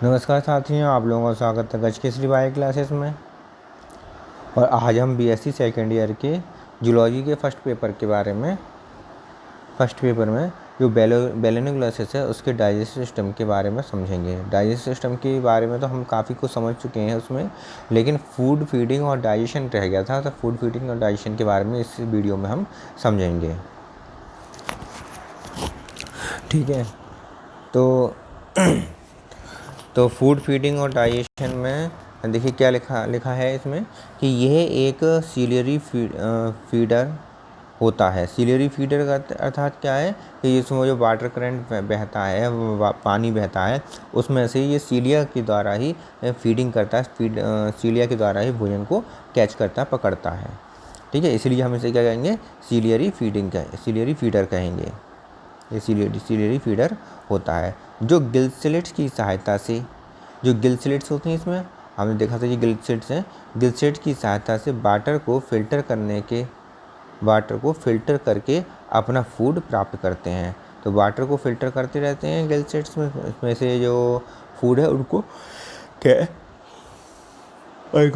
नमस्कार साथियों, आप लोगों का स्वागत है गज केसरी बायो क्लासेस में। और आज हम बीएससी सेकेंड ईयर के जूलॉजी के फर्स्ट पेपर में जो बेलेनोग्लासिस है उसके डाइजेस्टिव सिस्टम के बारे में समझेंगे। डाइजेस्टिव सिस्टम के बारे में तो हम काफ़ी कुछ समझ चुके हैं उसमें, लेकिन फूड फीडिंग और डाइजेशन रह गया था। तो फूड फीडिंग और डाइजेशन के बारे में इस वीडियो में हम समझेंगे। ठीक है, तो फूड फीडिंग और डाइजेशन में देखिए क्या लिखा है इसमें कि यह एक सीलियरी फीडर होता है। सीलियरी फीडर का अर्थात क्या है कि इसमें जो वाटर करंट बहता है, पानी बहता है, उसमें से ये सीलिया के द्वारा ही फीडिंग करता है। सीलिया के द्वारा ही भोजन को कैच करता, पकड़ता है। ठीक है, इसलिए हम इसे क्या कहेंगे, सीलियरी फीडर कहेंगे। ये सीलियरी फीडर होता है जो गिल स्लिट्स की सहायता से, जो गिल स्लिट्स होते हैं इसमें हमने देखा था, ये गिल स्लिट्स हैं। गिल स्लिट्स की सहायता से वाटर को फिल्टर करके अपना फूड प्राप्त करते हैं। तो वाटर को फिल्टर करते रहते हैं गिल स्लिट्स में, इसमें से जो फूड है उनको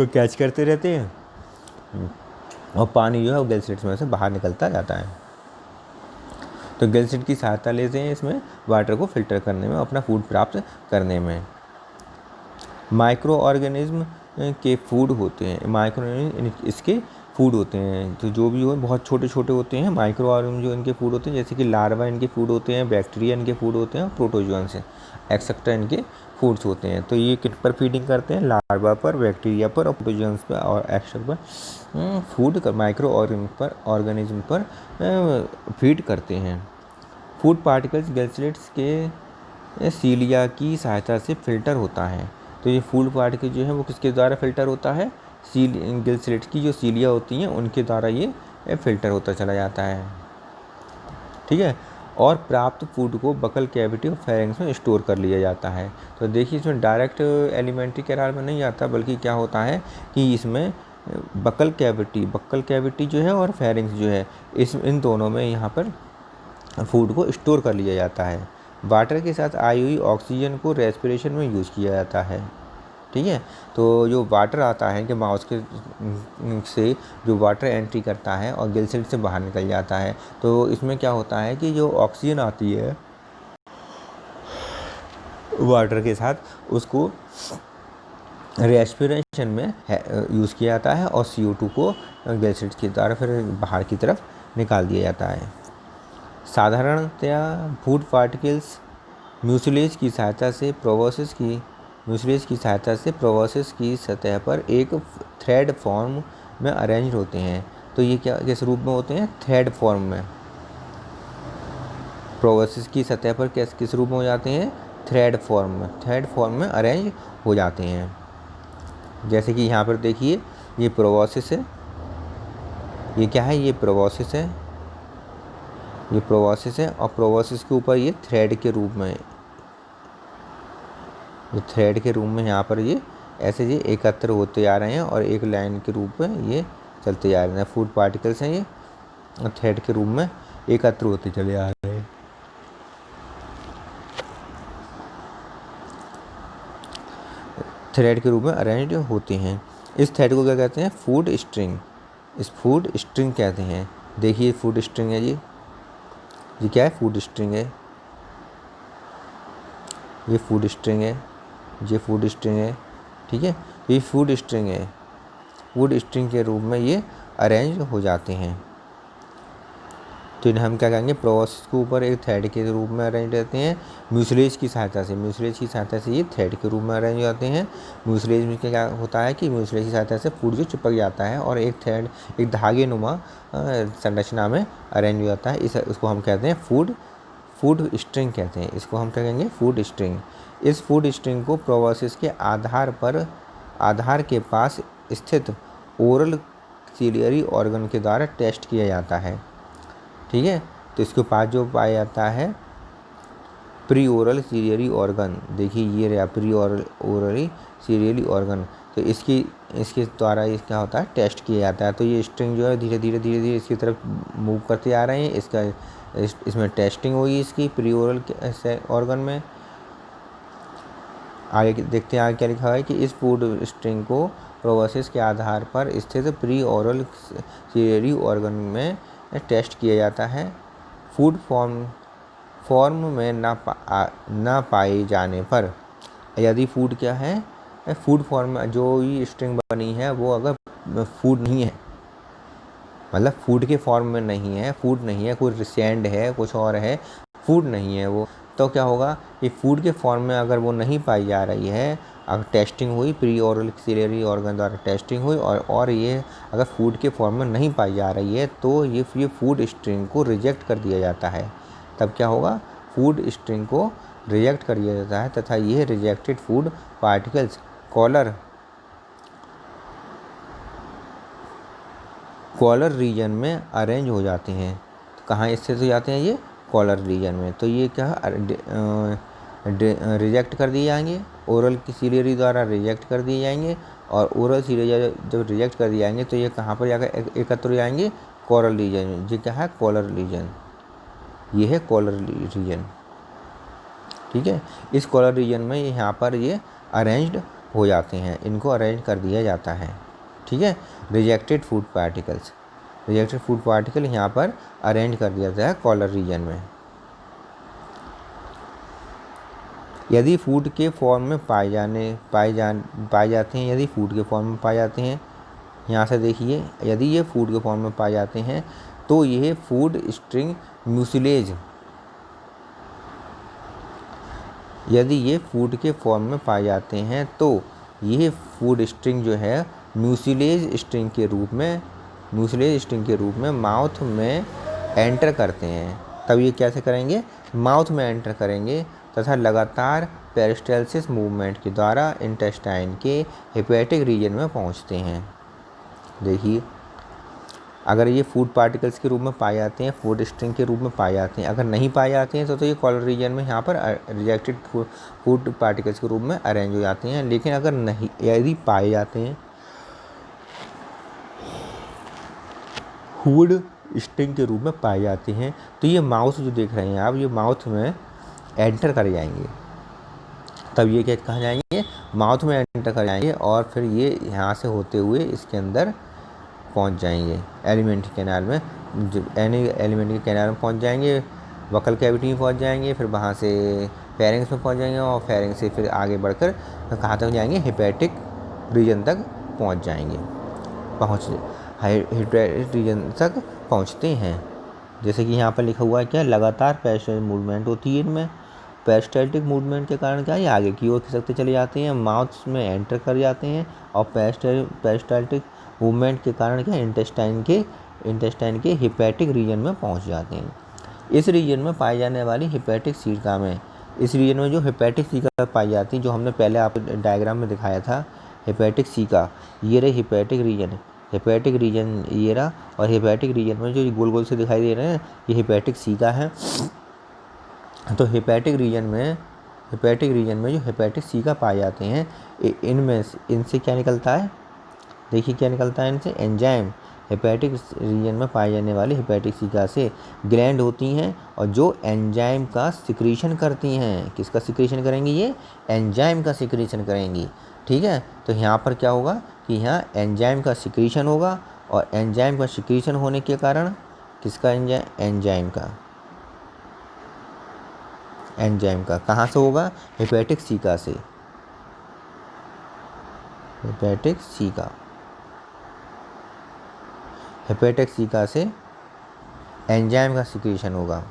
कैच करते रहते हैं और पानी जो है वो गिल स्लिट्स में से बाहर निकलता जाता है। तो गिल स्लिट की सहायता लेते हैं इसमें वाटर को फिल्टर करने में, अपना फूड प्राप्त करने में। माइक्रो ऑर्गेनिज्म के फूड होते हैं, इसके फूड होते हैं। तो जो भी हो बहुत छोटे छोटे होते हैं माइक्रो ऑर्गेनिज्म जो इनके फूड होते हैं, जैसे कि लार्वा इनके फूड होते हैं, बैक्टीरिया इनके फूड होते हैं, प्रोटोजोअन्स एक्सेट्रा इनके फूड्स होते हैं। तो ये किन पर फीडिंग करते हैं, लार्वा पर, बैक्टीरिया पर और प्रोटोजोअन्स पर और एक्सेट्रा पर फूड माइक्रो ऑर्गेनिज्म पर फीड करते हैं। फूड पार्टिकल्स गिल स्लिट्स के सीलिया की सहायता से फिल्टर होता है। तो ये फूड पार्टिकल जो है वो किसके द्वारा फिल्टर होता है, गिल स्लिट्स की जो सीलिया होती हैं उनके द्वारा ये फिल्टर होता चला जाता है। ठीक है, और प्राप्त फूड को बकल कैविटी और फेरिंग्स में स्टोर कर लिया जाता है। तो देखिए इसमें डायरेक्ट एलिमेंट्री कैनाल में नहीं आता, बल्कि क्या होता है कि इसमें बकल कैविटी जो है और फेरिंग्स जो है, इन दोनों में यहाँ पर फूड को स्टोर कर लिया जाता है। वाटर के साथ आई हुई ऑक्सीजन को रेस्पिरेशन में यूज़ किया जाता है। ठीक है, तो जो वाटर आता है कि माउस के से जो वाटर एंट्री करता है और गिल स्लिट से बाहर निकल जाता है, तो इसमें क्या होता है कि जो ऑक्सीजन आती है वाटर के साथ, उसको रेस्पिरेशन में यूज़ किया जाता है और CO2 को गिल स्लिट के द्वारा फिर बाहर की तरफ निकाल दिया जाता है। साधारणतया फूड पार्टिकल्स म्यूसिलेज की सहायता से प्रोबोसिस की सतह पर एक थ्रेड फॉर्म में अरेंज होते हैं। तो ये किस रूप में होते हैं, थ्रेड फॉर्म में। प्रोबोसिस की सतह पर किस रूप में हो जाते हैं, थ्रेड फॉर्म में अरेंज हो जाते हैं। जैसे कि यहाँ पर देखिए ये प्रोबोसिस है, ये क्या है, ये प्रोबोसिस है, ये प्रोबोसिस है और प्रोबोसिस के ऊपर ये थ्रेड के रूप में यहाँ पर ये ऐसे ये एकत्र होते जा रहे हैं और एक लाइन के रूप में ये चलते जा रहे हैं। फूड पार्टिकल्स हैं ये, थ्रेड के रूप में एकत्र होते चले आ रहे हैं। थ्रेड के रूप में अरेंज होते हैं। इस थ्रेड को क्या कहते हैं, फूड स्ट्रिंग। इस फूड स्ट्रिंग कहते हैं। देखिए फूड स्ट्रिंग है जी, ये क्या है, फूड स्ट्रिंग है, ये फूड स्ट्रिंग है, ये फूड स्ट्रिंग है। ठीक है, ये फूड स्ट्रिंग है, फूड स्ट्रिंग के रूप में ये अरेंज हो जाते हैं। तो इन्हें हम क्या कहेंगे, प्रोबोसिस के ऊपर एक थ्रेड के रूप में अरेंज रहते हैं। म्यूसिलेज की सहायता से ये थ्रेड के रूप में अरेंज हो जाते हैं। म्यूसिलेज में क्या होता है कि म्यूसिलेज की सहायता से फूड जो चिपक जाता है और एक थ्रेड, एक धागे नुमा संरचना में अरेंज हो जाता है। इसको हम कहते हैं फूड स्ट्रिंग कहते हैं। इसको हम क्या कहेंगे, फूड स्ट्रिंग। इस फूड स्ट्रिंग को प्रोबोसिस के आधार के पास स्थित ओरल सीलियरी ऑर्गन के द्वारा टेस्ट किया जाता है। ठीक है, तो इसके पास जो पाया जाता है प्री ओरल सीलियरी ऑर्गन, देखिए ये रहा प्री ओरली सीलियरी ऑर्गन। तो इसके द्वारा ये क्या होता है, टेस्ट किया जाता है। तो ये स्ट्रिंग जो है धीरे धीरे इसकी तरफ मूव करते आ रहे हैं। इसमें टेस्टिंग हुई इसकी प्री ओरल ऑर्गन में, आगे देखते हैं आगे क्या लिखा हुआ है कि इस फूड स्ट्रिंग को प्रोसेस के आधार पर स्थित प्री ओरल सिलेरी ऑर्गन में टेस्ट किया जाता है। फूड फॉर्म में ना पाए जाने पर, यदि फूड क्या है, फूड फॉर्म में जो ये स्ट्रिंग बनी है वो अगर फूड नहीं है, मतलब फूड के फॉर्म में नहीं है, फूड नहीं है, कोई सैंड है, कुछ और है, फूड नहीं है वो, तो क्या होगा कि फूड के फॉर्म में अगर वो नहीं पाई जा रही है, अगर टेस्टिंग हुई, प्री ओरल सिलेरी ऑर्गन द्वारा टेस्टिंग हुई और ये अगर फूड के फॉर्म में नहीं पाई जा रही है तो ये फूड स्ट्रिंग को रिजेक्ट कर दिया जाता है। तब क्या होगा, फूड स्ट्रिंग को रिजेक्ट कर दिया जाता है तथा ये rejected food particles collar region में अरेंज हो जाते हैं। तो कहाँ स्थित हो जाते हैं ये, कॉलर रीजन में। तो ये क्या रिजेक्ट कर दिए जाएंगे, ओरल की सिलेरी द्वारा रिजेक्ट कर दिए जाएंगे, और ओरल सिलेरी जब रिजेक्ट कर दिए जाएंगे तो ये कहाँ पर जाकर एकत्र हो जाएंगे, कॉलर रीजन में। ये क्या है, कॉलर रीजन, ये है कॉलर रीजन। ठीक है, इस कॉलर रीजन में यहाँ पर ये अरेंज्ड हो जाते हैं, इनको अरेंज कर दिया जाता है। ठीक है, रिजेक्टेड फूड पार्टिकल यहाँ पर अरेंज कर दिया जाता है कॉलर रीजन में। यदि फूड के फॉर्म में पाए जाते हैं, यदि फूड के फॉर्म में पाए जाते हैं, यहाँ से देखिए, यदि ये फूड के फॉर्म में पाए जाते हैं तो यह फूड स्ट्रिंग म्यूसिलेज, यदि ये फूड के फॉर्म में पाए जाते हैं तो यह फूड स्ट्रिंग जो है म्यूसिलेज स्ट्रिंग के रूप में माउथ में एंटर करते हैं। तब ये कैसे करेंगे, माउथ में एंटर करेंगे तथा लगातार पेरिस्टालसिस मूवमेंट के द्वारा इंटेस्टाइन के हेपेटिक रीजन में पहुंचते हैं। देखिए, अगर ये फूड पार्टिकल्स के रूप में पाए जाते हैं, फूड स्ट्रिंग के रूप में पाए जाते हैं, अगर नहीं पाए जाते हैं तो ये कॉलर रीजन में यहाँ पर रिजेक्टेड फूड पार्टिकल्स के रूप में अरेंज हो जाते हैं। लेकिन अगर नहीं, यदि पाए जाते हैं, फूड स्ट्रिंग के रूप में पाए जाते हैं, तो ये माउथ जो देख रहे हैं आप, ये माउथ में एंटर कर जाएंगे। तब ये क्या कहाँ जाएंगे, माउथ में एंटर कर जाएंगे और फिर ये यहाँ से होते हुए इसके अंदर पहुँच जाएंगे, एलिमेंट्री कैनाल में, एलिमेंट्री कैनाल में पहुँच जाएंगे, वकल कैविटी में पहुँच जाएंगे, फिर वहाँ से फेरिंग्स में पहुँच जाएंगे और फेरिंग्स से फिर आगे बढ़कर कहाँ तक जाएंगे, हेपेटिक रीजन तक पहुँच जाएंगे, हेपेटिक रीजन तक पहुँचते हैं। जैसे कि यहाँ पर लिखा हुआ है क्या, लगातार पेरिस्टाल्टिक मूवमेंट होती है इनमें। पेरिस्टाल्टिक मूवमेंट के कारण क्या है, आगे की ओर खिसकते चले जाते हैं, माउथ में एंटर कर जाते हैं, और पेरिस्टाल्टिक मूवमेंट के कारण क्या, इंटेस्टाइन के हेपेटिक रीजन में पहुंच जाते हैं। इस रीजन में पाई जाने वाली हेपेटिक सीका में, इस रीजन में जो हेपेटिक सीका पाई जाती है, जो हमने पहले आपको डायग्राम में दिखाया था, हेपेटिक सीका, ये रही हेपेटिक रीजन ये रहा, और हेपेटिक रीजन में जो गोल गोल से दिखाई दे रहे हैं ये हेपेटिक सीका है। तो हेपेटिक रीजन में जो हेपेटिक सीका पाए जाते हैं, इनसे क्या निकलता है, देखिए क्या निकलता है इनसे, एंजाइम। हेपेटिक रीजन में पाए जाने वाली हेपेटिक सीका से ग्लैंड होती हैं और जो एंजाइम का सिक्रीशन करती हैं। किसका सिक्रीशन करेंगी, ये एंजाइम का सिक्रीशन करेंगी। ठीक है, तो यहाँ पर क्या होगा कि यहाँ एंजाइम का सिक्रीशन होगा, और एंजाइम का सिक्रीशन होने के कारण किसका, एंजाइम का कहाँ से होगा, हेपेटिक सीका से, हेपेटिक सीका से एंजाइम का सिक्रीशन होगा।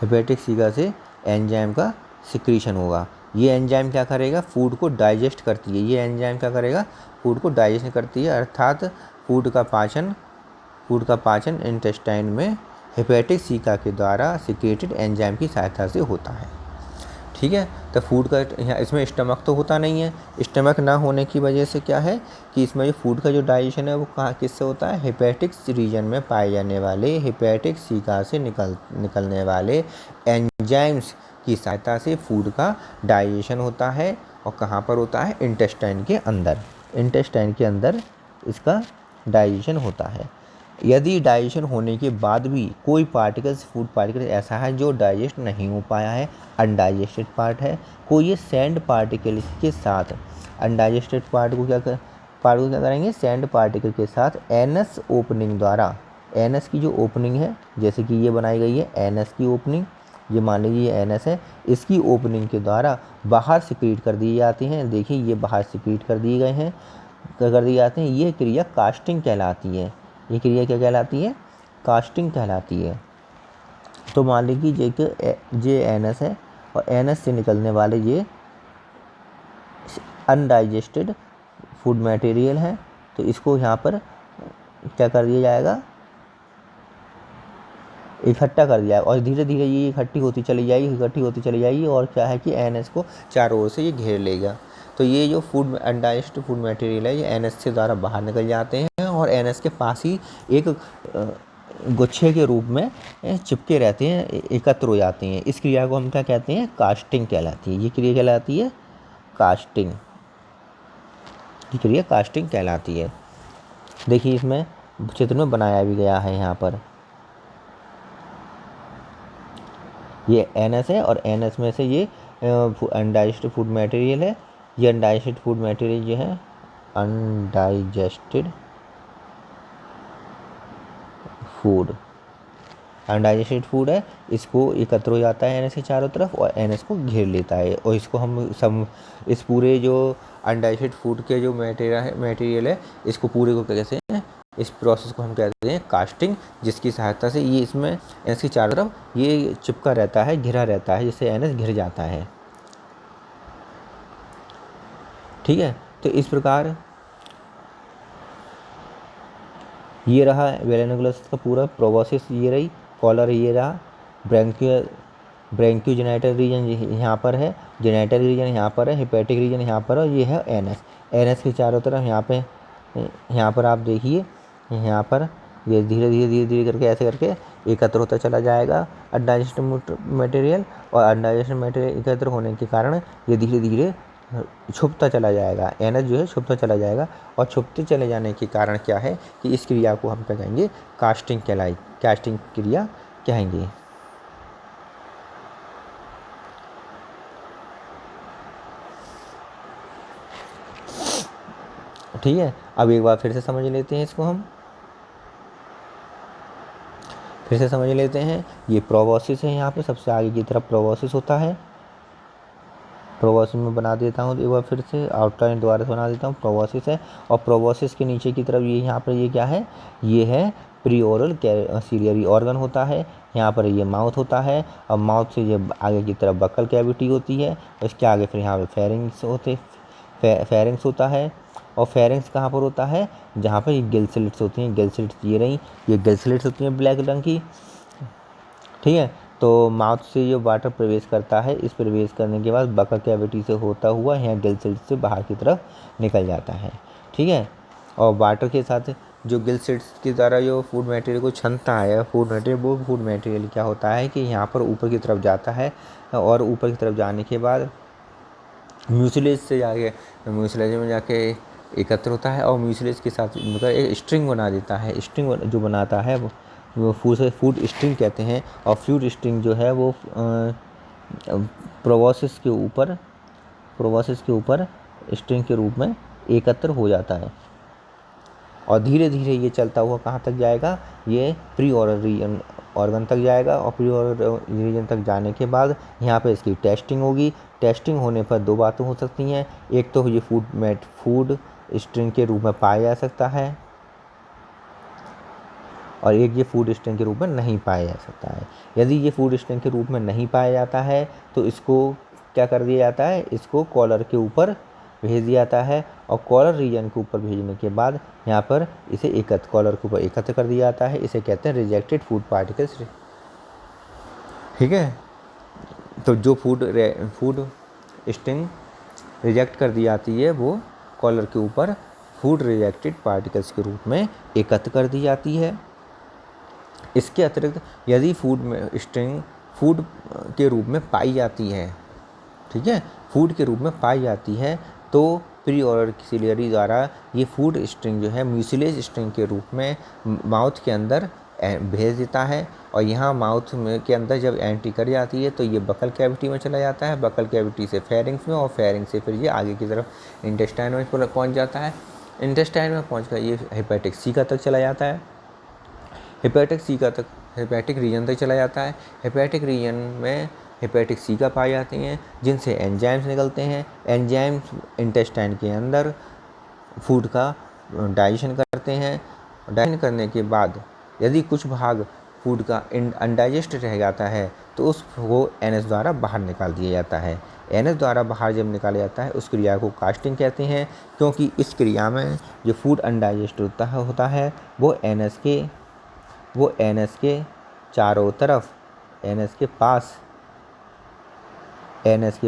हेपेटिक सीका से एंजाइम का सिक्रीशन होगा। ये एंजाइम क्या करेगा, फूड को डाइजेस्ट करती है। ये एंजाइम क्या करेगा, फूड को डाइजेस्ट करती है, अर्थात फूड का पाचन इंटेस्टाइन में हेपेटिक सीका के द्वारा सिक्रेटेड एंजाइम की सहायता से होता है। ठीक है, तो फूड का यहाँ इसमें स्टमक तो होता नहीं है, स्टमक ना होने की वजह से क्या है कि इसमें जो फूड का जो डाइजेशन है वो कहाँ किससे होता है, हेपेटिक रीजन में पाए जाने वाले हेपेटिक सीका से निकलने वाले एंजाइम्स की सहायता से फूड का डाइजेशन होता है। और कहाँ पर होता है, इंटेस्टाइन के अंदर इसका डाइजेशन होता है। यदि डाइजेशन होने के बाद भी कोई पार्टिकल्स, फूड पार्टिकल ऐसा है जो डाइजेस्ट नहीं हो पाया है, अनडाइजेस्टेड पार्ट है, कोई ये सैंड पार्टिकल के साथ, अनडाइजेस्टेड पार्ट को क्या करेंगे, सैंड पार्टिकल के साथ एनस ओपनिंग द्वारा, एनस की जो ओपनिंग है, जैसे कि ये बनाई गई है एनस की ओपनिंग, ये मान लीजिए ये एनस है, इसकी ओपनिंग के द्वारा बाहर सिक्रीट कर दी जाती हैं। देखिए ये बाहर सिक्रीट कर दिए गए हैं, कर दिए जाते हैं। ये क्रिया कास्टिंग कहलाती है। ये क्रिया क्या कहलाती है? कास्टिंग कहलाती है। तो मान लीजिए जे एनस है और एनस से निकलने वाले ये अनडाइजेस्टेड फूड मटेरियल है, तो इसको यहाँ पर क्या कर दिया जाएगा, इकट्ठा कर दिया और धीरे धीरे ये इकट्ठी होती चली जाएगी और क्या है कि एनएस को चारों ओर से ये घेर लेगा। तो ये जो फूड अनडाइजेस्टेड फूड मटेरियल है ये एनएस से द्वारा बाहर निकल जाते हैं और एनएस के पास ही एक गुच्छे के रूप में चिपके रहते हैं, एकत्र हो जाते हैं। इस क्रिया को हम क्या कहते हैं? कास्टिंग कहलाती है। ये क्रिया कहलाती है कास्टिंग। ये क्रिया कास्टिंग कहलाती है। देखिए इसमें चित्र में बनाया भी गया है। यहाँ पर ये एनएस है और एनएस में से ये अनडाइजेस्टेड फूड मटेरियल है। ये अनडाइजेस्टेड फूड मटेरियल जो है अनडाइजेस्टेड फूड है, इसको एकत्र हो जाता है एनएस के चारों तरफ और एनएस को घेर लेता है और इसको हम सब इस पूरे जो अनडाइजेस्टेड फूड के जो मटेरियल है इसको पूरे को कैसे, इस प्रोसेस को हम कहते हैं कास्टिंग, जिसकी सहायता से ये इसमें एनएस की चारों तरफ ये चिपका रहता है, घिरा रहता है, जिससे एनएस घिर जाता है। ठीक है, तो इस प्रकार ये रहा वेलानुकुलस का पूरा प्रोबॉसिस, ये रही कॉलर, ये रहा ब्रैंकियो जेनिटल रीजन यहाँ पर है, जेनिटल रीजन यहाँ पर है, हेपेटिक रीजन यहाँ पर है, ये है एनएस। एनएस के चारों तरफ यहाँ पर आप देखिए, यहाँ पर ये धीरे धीरे करके ऐसे करके एकत्र होता चला जाएगा अनडाइजेस्टेड मटेरियल, और अनडाइजेस्टेड मटेरियल एकत्र होने के कारण ये धीरे धीरे छुपता चला जाएगा। एनएस जो है छुपता चला जाएगा और छुपते चले जाने के कारण क्या है कि इस क्रिया को हम क्या कहेंगे? कास्टिंग कास्टिंग क्रिया कहेंगे। ठीक है, अब एक बार फिर से समझ लेते हैं इसको, हम फिर से समझ लेते हैं। ये प्रोबॉसिस है, यहाँ पे सबसे आगे की तरफ प्रोबॉसिस होता है। प्रोबॉसिस में बना देता हूँ एक बार फिर से, आउटलाइन द्वारा बना देता हूँ। प्रोबॉसिस है और प्रोबॉसिस के नीचे की तरफ ये यहाँ पर ये क्या है? ये है प्री ओरल सीलियरी ऑर्गन होता है। यहाँ पर ये माउथ होता है और माउथ से ये आगे की तरफ बक्कल कैविटी होती है। इसके आगे फिर यहाँ पे फेरिंग्स होता है। और फेरिंग्स कहाँ पर होता है? जहाँ पर ये गिल स्लिट्स होती हैं। गिल स्लिट्स ये रही, ये गिल स्लिट्स होती हैं ब्लैक रंग की। ठीक है, तो माउथ से जो वाटर प्रवेश करता है, इस प्रवेश करने के बाद बक्कल कैविटी से होता हुआ यहाँ गिल स्लिट्स से बाहर की तरफ निकल जाता है। ठीक है, और वाटर के साथ जो गिल स्लिट्स की द्वारा जो फूड मटेरियल को छनता है, फूड मटेरियल क्या होता है कि यहाँ पर ऊपर की तरफ जाता है और ऊपर की तरफ जाने के बाद म्यूसिलेज में जाके एकत्र होता है और म्यूसिलेज के साथ मतलब एक स्ट्रिंग बना देता है। स्ट्रिंग जो बनाता है वो फूड स्ट्रिंग कहते हैं। और फूड स्ट्रिंग जो है वो प्रोबॉसिस के ऊपर स्ट्रिंग के रूप में एकत्र हो जाता है और धीरे धीरे ये चलता हुआ कहाँ तक जाएगा? ये प्री ओरल ऑर्गन तक जाएगा और प्री ओरल रीजन तक जाने के बाद यहाँ पे इसकी टेस्टिंग होगी। टेस्टिंग होने पर दो बातें हो सकती हैं, एक तो ये फूड स्ट्रिंग के रूप में पाया जा सकता है और एक ये फूड स्ट्रिंग के रूप में नहीं पाया जा सकता है। यदि ये फूड स्ट्रिंग के रूप में नहीं पाया जाता है तो इसको क्या कर दिया जाता है? इसको कॉलर के ऊपर भेज दिया जाता है और कॉलर रीजन के ऊपर भेजने के बाद यहाँ पर इसे कॉलर के ऊपर एकत्र कर दिया जाता है। इसे कहते हैं रिजेक्टेड फूड पार्टिकल्स। ठीक है, तो जो फूड स्ट्रिंग रिजेक्ट कर दी जाती है वो कॉलर के ऊपर फूड रिजेक्टेड पार्टिकल्स के रूप में एकत्र कर दी जाती है। इसके अतिरिक्त यदि स्ट्रिंग फूड के रूप में पाई जाती है, ठीक है, फूड के रूप में पाई जाती है तो प्री ऑर्डर सिलियरी द्वारा ये फूड स्ट्रिंग जो है म्यूसिलेज स्ट्रिंग के रूप में माउथ के अंदर भेज देता है, और यहाँ माउथ में के अंदर जब एंट्री कर जाती है तो ये बकल कैविटी में चला जाता है, बकल कैविटी से फेरिंग्स में, और फेरिंग्स से फिर ये आगे की तरफ इंटेस्टाइन में पहुँच जाता है। इंटेस्टाइन में पहुँच कर ये हेपेटिक सीका तक चला जाता है, हेपेटिक रीजन तक चला जाता है। हेपेटिक रीजन में हेपेटिक सीका पाए जाते हैं जिनसे एंजाइम्स निकलते हैं। एंजाइम्स इंटेस्टाइन के अंदर फूड का डाइजेशन करते हैं। डाइजेशन करने के बाद यदि कुछ भाग फूड का अनडाइजेस्ट रह जाता है तो उसको एनएस द्वारा बाहर निकाल दिया जाता है। एनएस द्वारा बाहर जब निकाला जाता है उस क्रिया को कास्टिंग कहते हैं, क्योंकि इस क्रिया में जो फूड अनडाइजेस्ट होता है वो एनएस के चारों तरफ एनएस के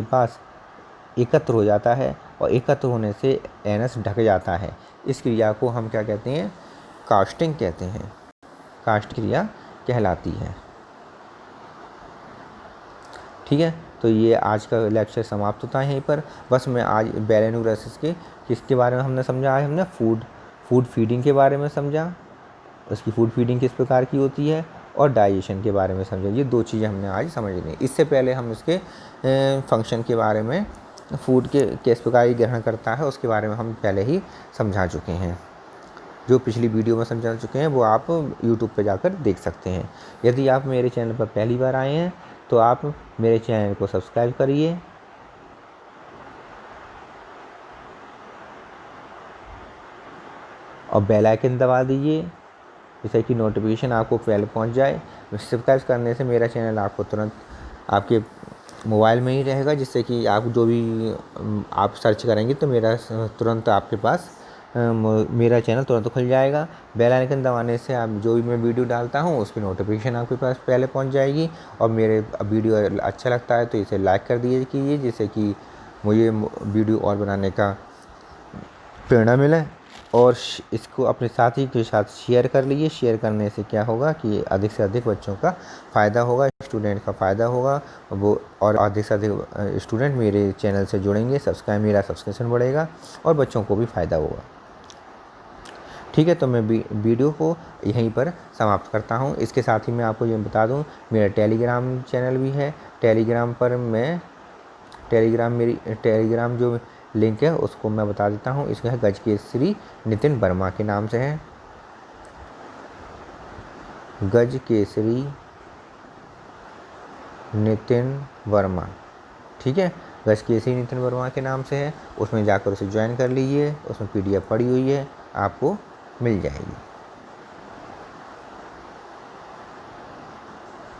पास एकत्र हो जाता है, और एकत्र होने से एनएस ढक जाता है। इस क्रिया को हम क्या कहते हैं? कास्टिंग कहते हैं। कास्ट क्रिया कहलाती है। ठीक है, तो ये आज का लेक्चर समाप्त होता है यहीं पर। बस मैं आज बेलेनोग्रासिस के किसके बारे में हमने समझा? आज हमने फूड फीडिंग के बारे में समझा, उसकी फूड फीडिंग किस प्रकार की होती है, और डाइजेशन के बारे में समझा। ये 2 चीज़ें हमने आज समझ ली। इससे पहले हम इसके फंक्शन के बारे में, फूड के किस प्रकार ग्रहण करता है उसके बारे में हम पहले ही समझा चुके हैं। जो पिछली वीडियो में समझा चुके हैं वो आप यूट्यूब पे जाकर देख सकते हैं। यदि आप मेरे चैनल पर पहली बार आए हैं तो आप मेरे चैनल को सब्सक्राइब करिए और बेल आइकन दबा दीजिए, जिससे कि नोटिफिकेशन आपको पहले पहुंच जाए। सब्सक्राइब करने से मेरा चैनल आपको तुरंत आपके मोबाइल में ही रहेगा, जिससे कि आप जो भी आप सर्च करेंगे तो मेरा तुरंत आपके पास मेरा चैनल तुरंत खुल जाएगा। बेल आइकन दबाने से आप जो भी मैं वीडियो डालता हूँ उसकी नोटिफिकेशन आपके पास पहले पहुँच जाएगी। और मेरे वीडियो अच्छा लगता है तो इसे लाइक कर कीजिए, जिससे कि मुझे वीडियो और बनाने का प्रेरणा मिले। और इसको अपने साथी के साथ शेयर कर लीजिए। शेयर करने से क्या होगा कि अधिक से अधिक बच्चों का फ़ायदा होगा, स्टूडेंट का फ़ायदा होगा, वो और अधिक से अधिक स्टूडेंट मेरे चैनल से जुड़ेंगे, मेरा सब्सक्रिप्शन बढ़ेगा और बच्चों को भी फ़ायदा होगा। ठीक है, तो मैं वीडियो को यहीं पर समाप्त करता हूँ। इसके साथ ही मैं आपको ये बता दूँ, मेरा टेलीग्राम चैनल भी है। मेरी टेलीग्राम जो लिंक है उसको मैं बता देता हूँ। इसका है गजकेसरी नितिन वर्मा के नाम से है, गजकेसरी नितिन वर्मा। ठीक है, गजकेसरी नितिन वर्मा के नाम से है। उसमें जाकर उसे ज्वाइन कर लीजिए। उसमें PDF पड़ी हुई है, आपको मिल जाएगी।